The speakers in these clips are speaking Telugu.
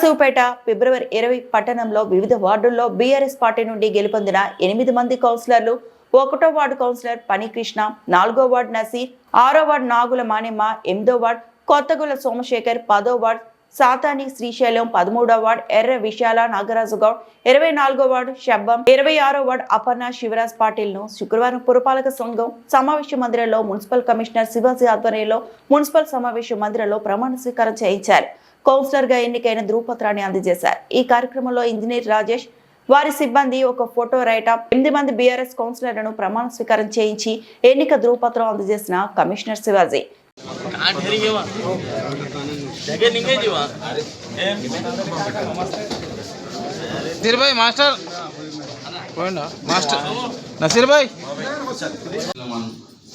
సదాశివపేట ఫిబ్రవరి 20 పట్టణంలో వివిధ వార్డుల్లో బీఆర్ఎస్ పార్టీ నుండి గెలుపొందిన 8 మంది కౌన్సిలర్లు 1వ వార్డు కౌన్సిలర్ పనికృష్ణ, 4వ వార్డు నసీర్, 6వ వార్డు నాగుల మానిమ్మ, 8వ వార్డు కొత్తగూల సోమశేఖర్, 10వ వార్డు సాతాని శ్రీశైలం, 13వ వార్డు ఎర్ర విశాల నాగరాజు గౌడ్, 24వ వార్డు శబ్బం, 26వ వార్డు అపర్ణ శివరాజ్ పాటిల్ను శుక్రవారం పురపాలక సంఘం సమావేశ మందిరంలో మున్సిపల్ కమిషనర్ శివాజీ ఆధ్వర్యంలో మున్సిపల్ సమావేశ మందిరంలో ప్రమాణ స్వీకారం చేయించారు. కౌన్సిలర్ గా ఎన్నికైన ధృవపత్రాన్ని అందజేశారు. ఈ కార్యక్రమంలో ఇంజనీర్ రాజేష్, వారి సిబ్బంది, ఒక ఫోటో రైటప్, 8 మంది బీఆర్ఎస్ కౌన్సిలర్లను ప్రమాణ స్వీకారం చేయించి ఎన్నిక ధృవపత్రం అందజేసిన కమిషనర్ శివాజీ.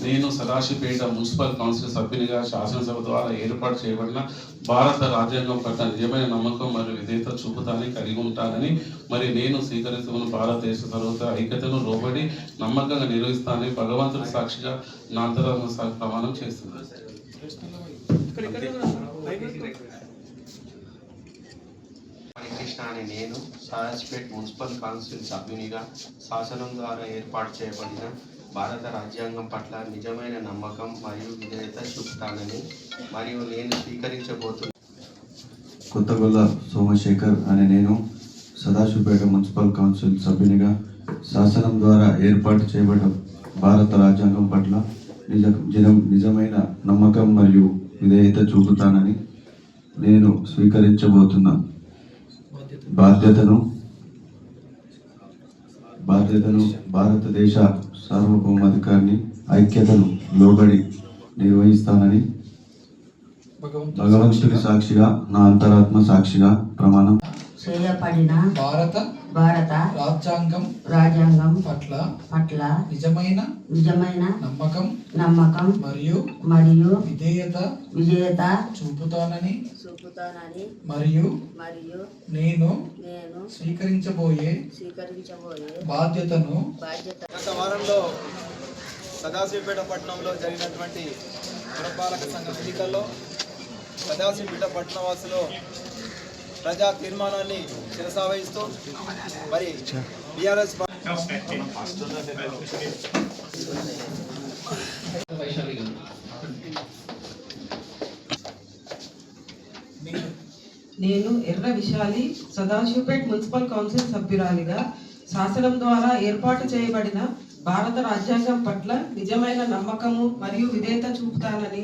నేను సదాశివపేట మున్సిపల్ కౌన్సిల్ సభ్యునిగా శాసనసభ ద్వారా ఏర్పాటు చేయబడిన భారత రాజ్యాంగం పట్ల నిజమైన నమ్మకం మరియు విధేయత చూపుతానని కలిగి ఉంటానని నేను స్వీకరిస్తున్న భారతదేశ సర్వత ఐక్యతను లోబడి నమ్మకంగా నిర్వహిస్తానని భగవంతుడి సాక్షిగా నా అంతరాత్మ ప్రమాణం చేస్తున్నాను. పనికృష్ణ అనే నేను సదాశివపేట మున్సిపల్ కౌన్సిల్ సభ్యునిగా శాసనం ద్వారా ఏర్పాటు చేయబడిన భారత రాజ్యాంగం పట్ల నిజమైన నమ్మకం మరియు విధేయత చూపుతానని నేను స్వీకరించబోతున్న కొత్తగూల సోమశేఖర్ అనే నేను సదాశివపేట మున్సిపల్ కౌన్సిల్ సభ్యునిగా శాసనం ద్వారా ఏర్పాటు చేయబడిన భారత రాజ్యాంగం పట్ల నిజమైన నమ్మకం మరియు విధేయత చూపుతానని నేను స్వీకరించబోతున్న బాధ్యతను భారతదేశ సార్వభౌమాధికారిని ఐక్యతను లోబడి నిర్వహిస్తానని భగవంతుడి సాక్షిగా నా అంతరాత్మ సాక్షిగా ప్రమాణం చేయబడిన భారత రాజ్యాంగం పట్ల నిజమైన నమ్మకం మరియు విధేయత చూపుతానని మరియు నేను స్వీకరించబోయే బాధ్యతను గత వారంలో సదాశివపేట పట్టణంలో జరిగినటువంటి పురపాలక సంఘం ఎన్నికల్లో సదాశివపేట పట్టణ వాసులు ప్రజా తీర్మానాన్ని శిరసావహిస్తూ బీఆర్ఎస్ నేను ఎర్ర విశాలి సదాశివపేట మున్సిపల్ కౌన్సిల్ సభ్యురాలిగా శాసనం ద్వారా ఏర్పాటు చేయబడిన భారత రాజ్యాంగం పట్ల నిజమైన నమ్మకము మరియు విధేయత చూపుతానని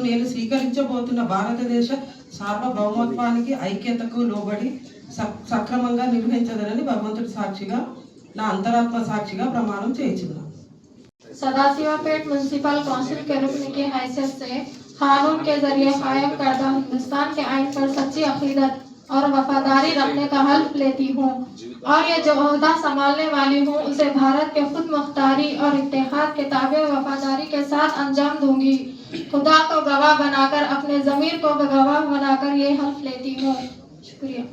నేను స్వీకరించబోతున్న భారతదేశ సార్వభౌమత్వానికి ఐక్యతకు లోబడి సక్రమంగా నిర్వహించదనని భగవంతుడి సాక్షిగా నా అంతరాత్మ సాక్షిగా ప్రమాణం చేయించున్నాను. सदाशिवपेट म्युनिसिपल काउंसिल के रुकने की हैसियत से कानून के जरिए कायम करदा हिंदुस्तान के आइन पर सच्ची अकीदत और वफादारी रखने का हल्फ लेती हूँ और ये जो ओहदा संभालने वाली हूँ उसे भारत के खुद मुख्तारी और इत्तेहाद के ताबे वफादारी के साथ अंजाम दूंगी। खुदा को गवाह बनाकर अपने ज़मीर को गवाह बनाकर ये हल्फ लेती हूँ। शुक्रिया।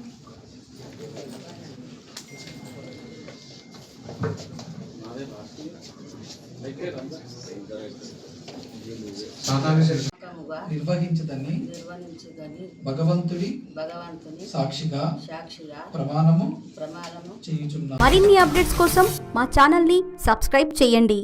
నిర్వహించదని భగవంతుడి సాక్షిగా ప్రమాణము చేయుచున్నాను. మరిన్ని అప్డేట్స్ కోసం మా ఛానల్ ని సబ్స్క్రైబ్ చేయండి.